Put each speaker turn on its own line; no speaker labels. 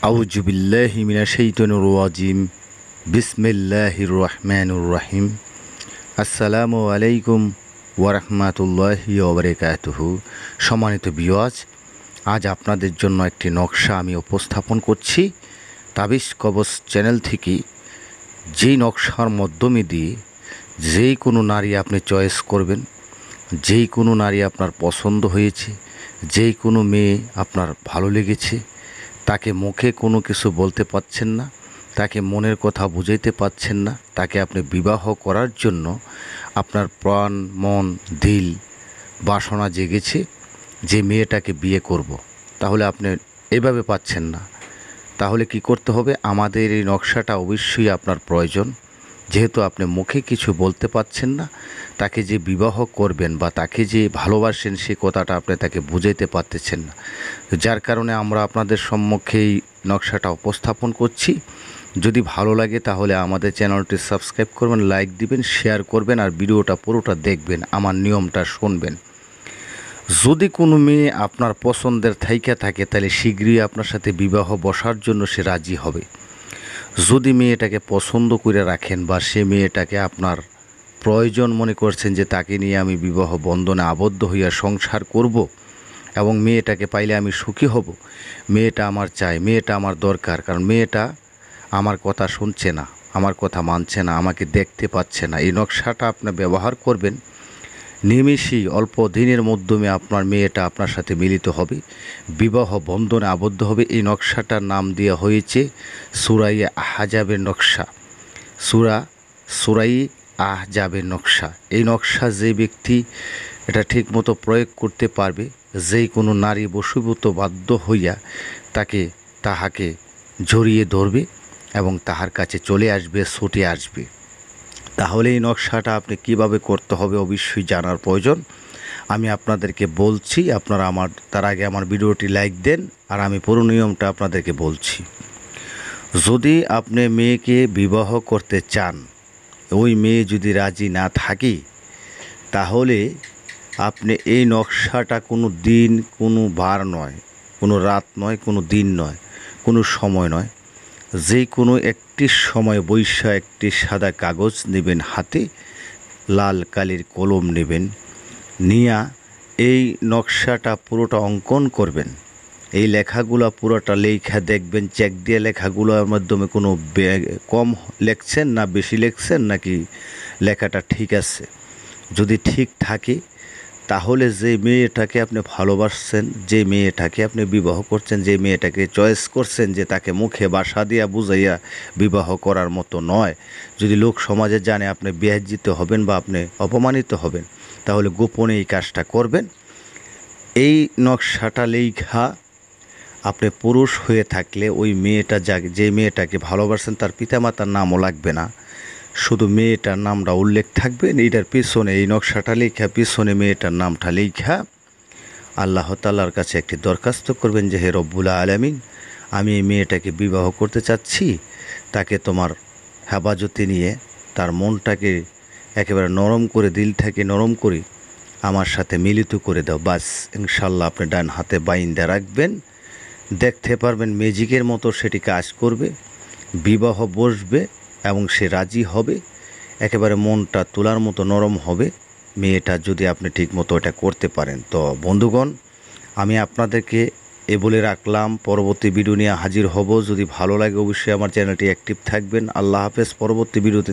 আউযু বিল্লাহি মিনাশ শাইতানির রাজিম। বিসমিল্লাহির রহমানির রহিম। আসসালামু আলাইকুম ওয়া রাহমাতুল্লাহি ওয়া বারাকাতুহু। সম্মানিত ভিউয়ার্স, আজ আপনাদের জন্য একটি নকশা আমি উপস্থাপন করছি তাবিজ কবজ চ্যানেল থেকে। যেই নকশার মাধ্যমে দিয়ে যেই কোনো নারী আপনি চয়েস করবেন, যেই কোনো নারী আপনার পছন্দ হয়েছে, যেই কোনো মেয়ে আপনার ভালো লেগেছে, তাকে মুখে কোনো কিছু বলতে পারছেন না, তাকে মনের কথা বুঝাইতে পারছেন না, তাকে আপনি বিবাহ করার জন্য আপনার প্রাণ মন দিল বাসনা জেগেছে যে মেয়েটাকে বিয়ে করব, তাহলে আপনি এভাবে পাচ্ছেন না। তাহলে কি করতে হবে? আমাদের এই নকশাটা অবশ্যই আপনার প্রয়োজন। যেহেতু আপনি মুখে কিছু বলতে পারছেন না, তাকে যে বিবাহ করবেন বা তাকে যে ভালোবাসেন সে কথাটা আপনি তাকে বুঝাইতে পারতেছেন না, যার কারণে আমরা আপনাদের সম্মুখে এই নকশাটা উপস্থাপন করছি। যদি ভালো লাগে তাহলে আমাদের চ্যানেলটি সাবস্ক্রাইব করবেন, লাইক দিবেন, শেয়ার করবেন আর ভিডিওটা পুরোটা দেখবেন, আমার নিয়মটা শুনবেন। যদি কোনো মেয়ে আপনার পছন্দের থাইকা থাকে তাহলে শীঘ্রই আপনার সাথে বিবাহ বসার জন্য সে রাজি হবে। যদি মেয়েটাকে পছন্দ করে রাখেন বা সে মেয়েটাকে আপনার প্রয়োজন মনে করছেন যে তাকে নিয়ে আমি বিবাহ বন্ধনে আবদ্ধ হইয়া সংসার করব এবং মেয়েটাকে পাইলে আমি সুখী হব, মেয়েটা আমার চাই, মেয়েটা আমার দরকার, কারণ মেয়েটা আমার কথা শুনছে না, আমার কথা মানছে না, আমাকে দেখতে পাচ্ছে না, এই নকশাটা আপনি ব্যবহার করবেন। নিমেষেই অল্প দিনের মাধ্যমে আপনার মেয়েটা আপনার সাথে মিলিত হবে, বিবাহ বন্ধনে আবদ্ধ হবে। এই নকশাটার নাম দেওয়া হয়েছে সূরা আহজাবের নকশা। সূরা আহজাবের নকশা। এই নকশা যে ব্যক্তি এটা ঠিকমতো প্রয়োগ করতে পারবে, যেই কোনো নারী বশীভূত বাধ্য হইয়া তাহাকে জড়িয়ে ধরবে এবং তাহার কাছে চলে আসবে, ছুটে আসবে। তাহলে এই নকশাটা আপনি কিভাবে করতে হবে অবশ্যই জানার প্রয়োজন। আমি আপনাদেরকে বলছি, আপনারা তার আগে আমার ভিডিওটি লাইক দেন আর আমি পুরো নিয়মটা আপনাদেরকে বলছি। যদি আপনি মেয়েকে বিবাহ করতে চান, ওই মেয়ে যদি রাজি না থাকে, তাহলে আপনি এই নকশাটা কোনো দিন, কোনো বার নয়, কোনো রাত নয়, কোনো দিন নয়, কোনো সময় নয়, যে কোনো একটি সময় বৈশা একটি সাদা কাগজ নেবেন হাতে, লাল কালির কলম নেবেন, নিয়া এই নকশাটা পুরোটা অঙ্কন করবেন। এই লেখাগুলো পুরোটা লেখা দেখবেন, চেক দিয়ে লেখাগুলোর মাধ্যমে কোনো কম লেখছেন না বেশি লেখছেন নাকি লেখাটা ঠিক আছে। যদি ঠিক থাকে তাহলে যে মেয়েটাকে আপনি ভালোবাসছেন, যে মেয়েটাকে আপনি বিবাহ করছেন, যে মেয়েটাকে চয়েস করছেন যে তাকে মুখে বাসা দিয়া বুঝাইয়া বিবাহ করার মতো নয়, যদি লোক সমাজে জানে আপনি বিহাজ্জিত হবেন বা আপনি অপমানিত হবেন, তাহলে গোপনে এই কাজটা করবেন। এই নকশাটা লেখা আপনি পুরুষ হয়ে থাকলে ওই মেয়েটা যে মেয়েটাকে ভালোবাসেন তার পিতামাতার নামও লাগবে না, শুধু মেয়েটার নামটা উল্লেখ থাকবে। এইটার পিছনে এই নকশাটা লেখা পিছনে মেয়েটার নামটা লেখা আল্লাহ তাআলার কাছে একটি দরখাস্ত করবেন যে হে রব্বুল আলামিন, আমি এই মেয়েটাকে বিবাহ করতে চাচ্ছি, তাকে তোমার হেফাজতে নিয়ে তার মনটাকে একেবারে নরম করে, দিলটাকে নরম করে আমার সাথে মিলিত করে দাও। বাস, ইনশাল্লাহ আপনি ডান হাতে বাইন্দা রাখবেন, দেখতে পারবেন ম্যাজিকের মতো সেটি কাজ করবে, বিবাহ বসবে এবং সে রাজি হবে, একেবারে মনটা তুলার মতো নরম হবে মেয়েটা, যদি আপনি ঠিকমতো এটা করতে পারেন। তো বন্ধুগণ, আমি আপনাদেরকে বলে রাখলাম, পরবর্তী ভিডিও নিয়ে হাজির হব। যদি ভালো লাগে অবশ্যই আমার চ্যানেলটি অ্যাক্টিভ থাকবেন। আল্লাহ হাফেজ। পরবর্তী ভিডিওতে